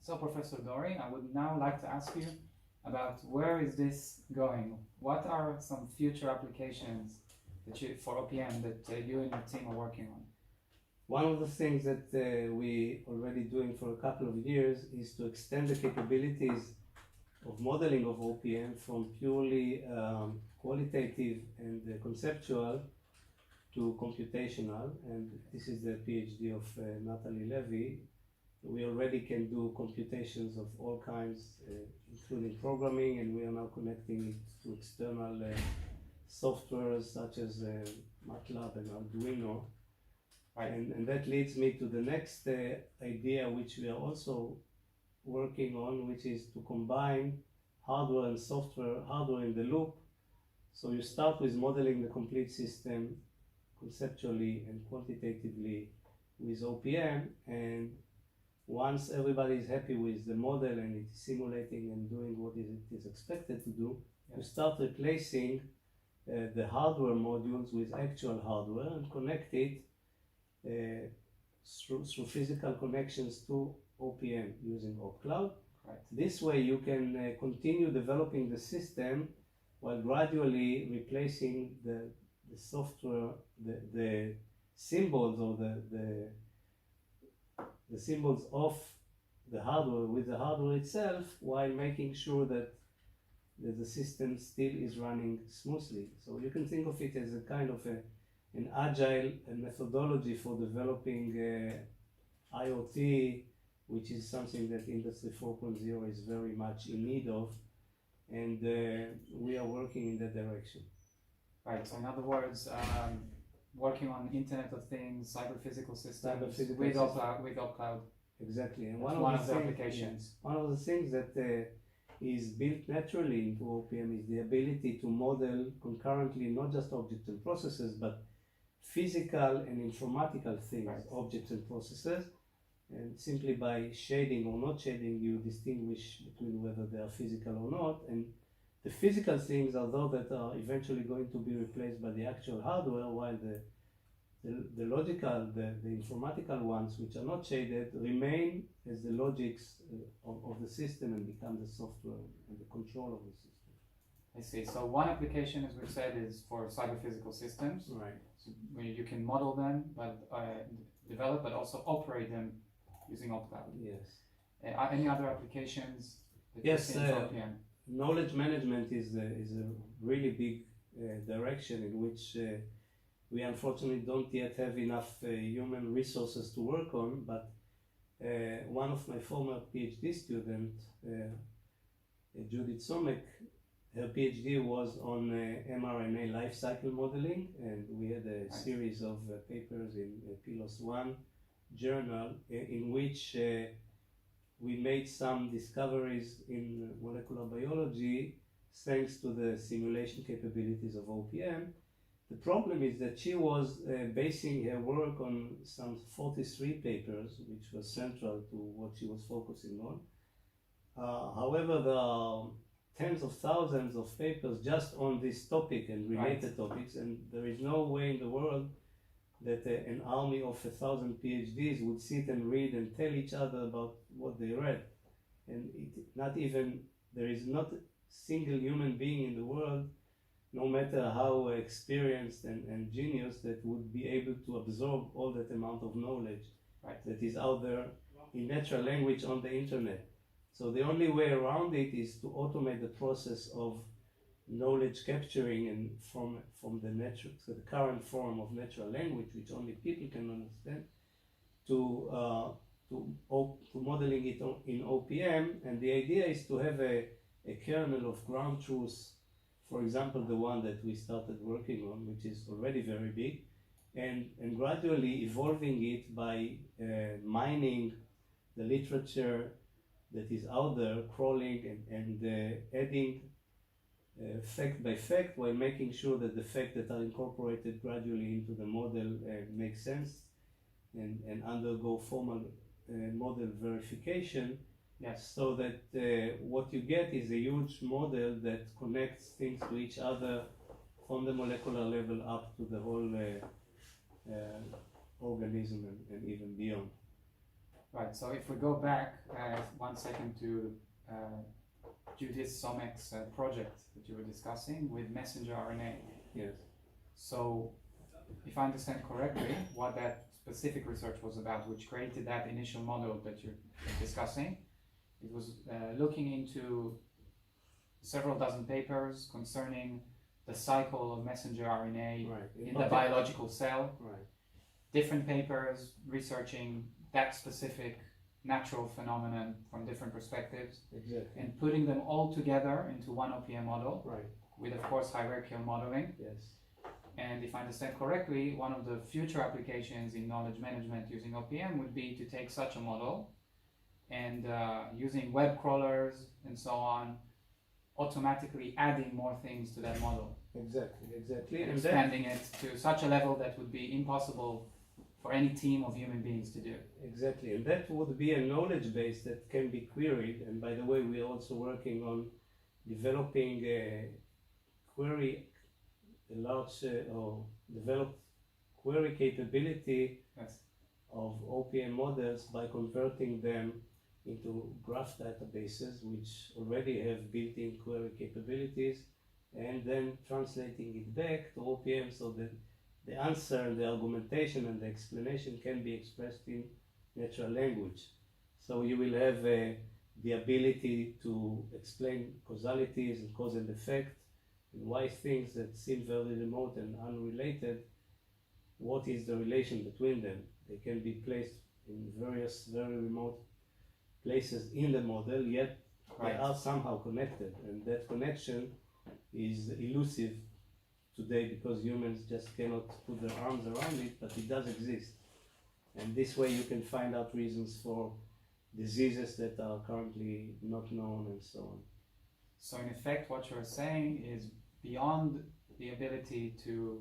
So, Professor Dori, I would now like to ask you about where is this going? What are some future applications for OPM that you and your team are working on? One of the things that we already doing for a couple of years is to extend the capabilities of modeling of OPM from purely qualitative and conceptual to computational, and this is the PhD of Natalie Lavi. We already can do computations of all kinds, including programming, and we are now connecting it to external softwares such as MATLAB and Arduino. Right. And that leads me to the next idea, which we are also working on, which is to combine hardware and software, hardware in the loop. So you start with modeling the complete system conceptually and quantitatively with OPM, and once everybody is happy with the model and it is simulating and doing what it is expected to do, you start replacing the hardware modules with actual hardware and connect it through physical connections to OPM using OpCloud. Right. This way you can continue developing the system while gradually replacing the software, the symbols or the symbols of the hardware with the hardware itself, while making sure that the system still is running smoothly. So you can think of it as a kind of an agile methodology for developing IoT, which is something that Industry 4.0 is very much in need of, and we are working in that direction. Right, so in other words, working on Internet of Things, cyber-physical systems with OpCloud. Exactly, and one of the applications. One of the things that is built naturally into OPM is the ability to model concurrently not just objects and processes, but physical and informatical things, right. Objects and processes, and simply by shading or not shading, you distinguish between whether they are physical or not. And the physical things are those that are eventually going to be replaced by the actual hardware, while the logical, the informatical ones, which are not shaded, remain as the logics of the system and become the software and the control of the system. I see. So one application, as we've said, is for cyber-physical systems. Right. So where you can model them, but develop, but also operate them using OpCloud. Yes. Any other applications that yes, you see in OPM? Knowledge management is a really big direction in which we unfortunately don't yet have enough human resources to work on, but one of my former PhD students, Judith Somek, her PhD was on mRNA life cycle modeling, and we had a series of papers in PLOS One journal in which we made some discoveries in molecular biology thanks to the simulation capabilities of OPM. The problem is that she was basing her work on some 43 papers, which was central to what she was focusing on. However, there are tens of thousands of papers just on this topic and related topics, and there is no way in the world that an army of 1,000 PhDs would sit and read and tell each other about what they read. And there is not a single human being in the world, no matter how experienced and genius, that would be able to absorb all that amount of knowledge that is out there in natural language on the internet. So the only way around it is to automate the process of knowledge capturing and from the current form of natural language, which only people can understand, to modeling it in OPM. And the idea is to have a kernel of ground truth, for example, the one that we started working on, which is already very big, and gradually evolving it by mining the literature that is out there, crawling and adding fact by fact, while making sure that the facts that are incorporated gradually into the model make sense and undergo formal model verification. Yes. So that what you get is a huge model that connects things to each other from the molecular level up to the whole organism and even beyond. Right, so if we go back 1 second to Judith Somek's project that you were discussing with messenger RNA. Yes. So, if I understand correctly, what that specific research was about, which created that initial model that you're discussing, it was looking into several dozen papers concerning the cycle of messenger RNA in the biological cell. Right. Different papers researching that specific natural phenomenon from different perspectives. Exactly. And putting them all together into one OPM model. Right. With, of course, hierarchical modeling. Yes. And if I understand correctly, one of the future applications in knowledge management using OPM would be to take such a model and using web crawlers and so on, automatically adding more things to that model. Exactly. And expanding it to such a level that would be impossible for any team of human beings to do. Exactly, and that would be a knowledge base that can be queried. And by the way, we are also working on developing a query, a large or developed query capability of OPM models by converting them into graph databases, which already have built-in query capabilities, and then translating it back to OPM so that the answer and the argumentation and the explanation can be expressed in natural language. So you will have the ability to explain causalities and cause and effect, and why things that seem very remote and unrelated, what is the relation between them. They can be placed in various very remote places in the model, yet they are somehow connected, and that connection is elusive today because humans just cannot put their arms around it, but it does exist. And this way you can find out reasons for diseases that are currently not known and so on. So in effect what you're saying is beyond the ability to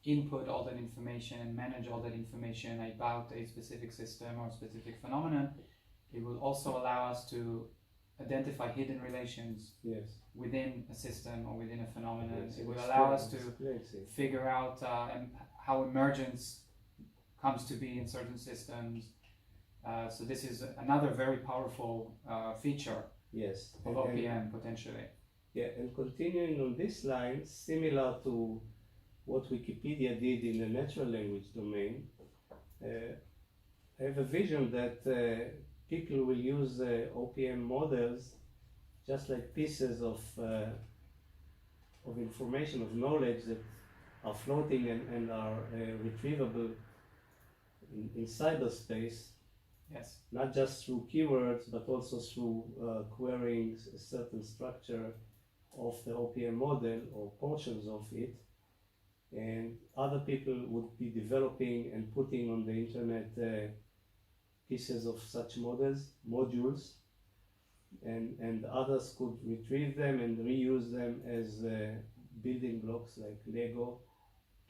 input all that information and manage all that information about a specific system or specific phenomenon, it will also allow us to identify hidden relations within a system or within a phenomenon. It will allow us to figure out how emergence comes to be in certain systems. So this is another very powerful feature of OPM potentially. Yeah, and continuing on this line, similar to what Wikipedia did in the natural language domain, I have a vision that people will use OPM models just like pieces of information, of knowledge that are floating and are retrievable in cyberspace. Yes. Not just through keywords, but also through querying a certain structure of the OPM model or portions of it. And other people would be developing and putting on the internet pieces of such modules, and others could retrieve them and reuse them as building blocks like Lego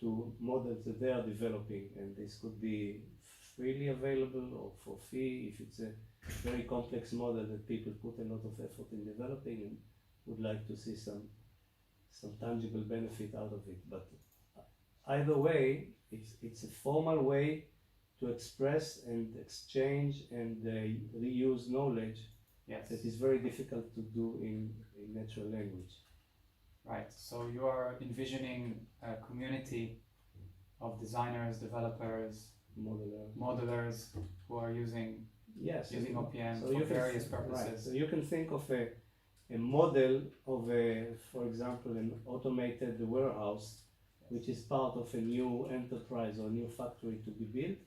to models that they are developing. And this could be freely available or for fee if it's a very complex model that people put a lot of effort in developing and would like to see some tangible benefit out of it. But either way, it's a formal way to express and exchange and reuse knowledge that is very difficult to do in natural language. Right, so you are envisioning a community of designers, developers, modelers who are using OPM for various purposes. Right. So you can think of a model of for example, an automated warehouse, which is part of a new enterprise or new factory to be built.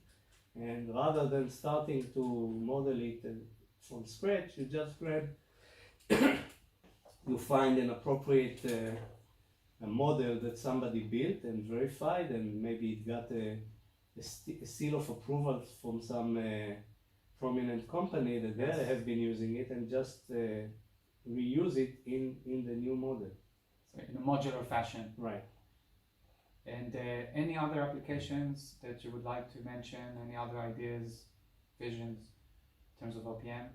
And rather than starting to model it from scratch, you just grab, you find an appropriate a model that somebody built and verified, and maybe it got a seal of approval from some prominent company that they have been using it, and just reuse it in the new model. So in a modular fashion. Right. And any other applications that you would like to mention? Any other ideas, visions in terms of OPM?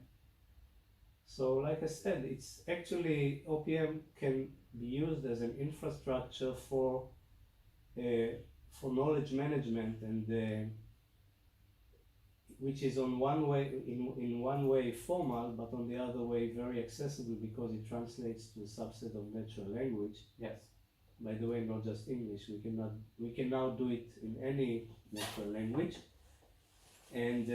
So like I said, it's actually OPM can be used as an infrastructure for knowledge management, and which is on one way in one way formal, but on the other way very accessible because it translates to a subset of natural language. Yes. By the way, not just English. We can now do it in any natural language, and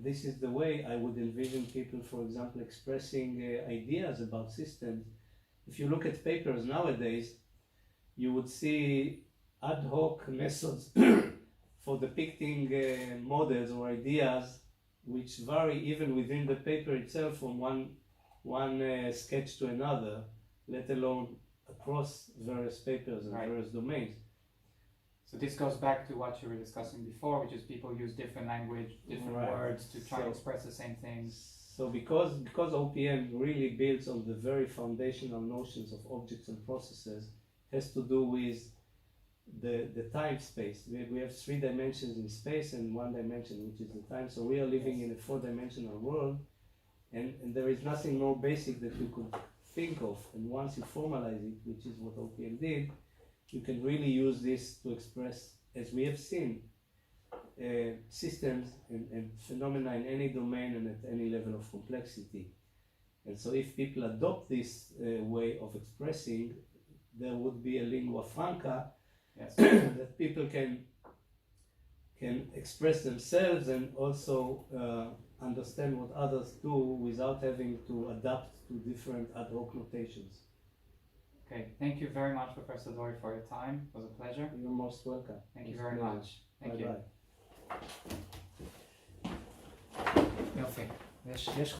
this is the way I would envision people, for example, expressing ideas about systems. If you look at papers nowadays, you would see ad hoc methods for depicting models or ideas which vary even within the paper itself from one sketch to another, let alone across various papers and Right. various domains. So this goes back to what you were discussing before, which is people use different language, different Right. words to try So- to express the same things. So because OPM really builds on the very foundational notions of objects and processes, has to do with the time space. We have 3 dimensions in space and 1 dimension, which is the time. So we are living in a 4-dimensional world, and there is nothing more basic that you could think of. And once you formalize it, which is what OPM did, you can really use this to express, as we have seen, systems and phenomena in any domain and at any level of complexity. And so if people adopt this way of expressing, there would be a lingua franca Yes. that people can express themselves and also understand what others do without having to adapt to different ad hoc notations. Okay. Thank you very much, Professor Dori, for your time. It was a pleasure. You're most welcome. Thank you It's very a pleasure. much. Thank Bye you. bye. יופי. יש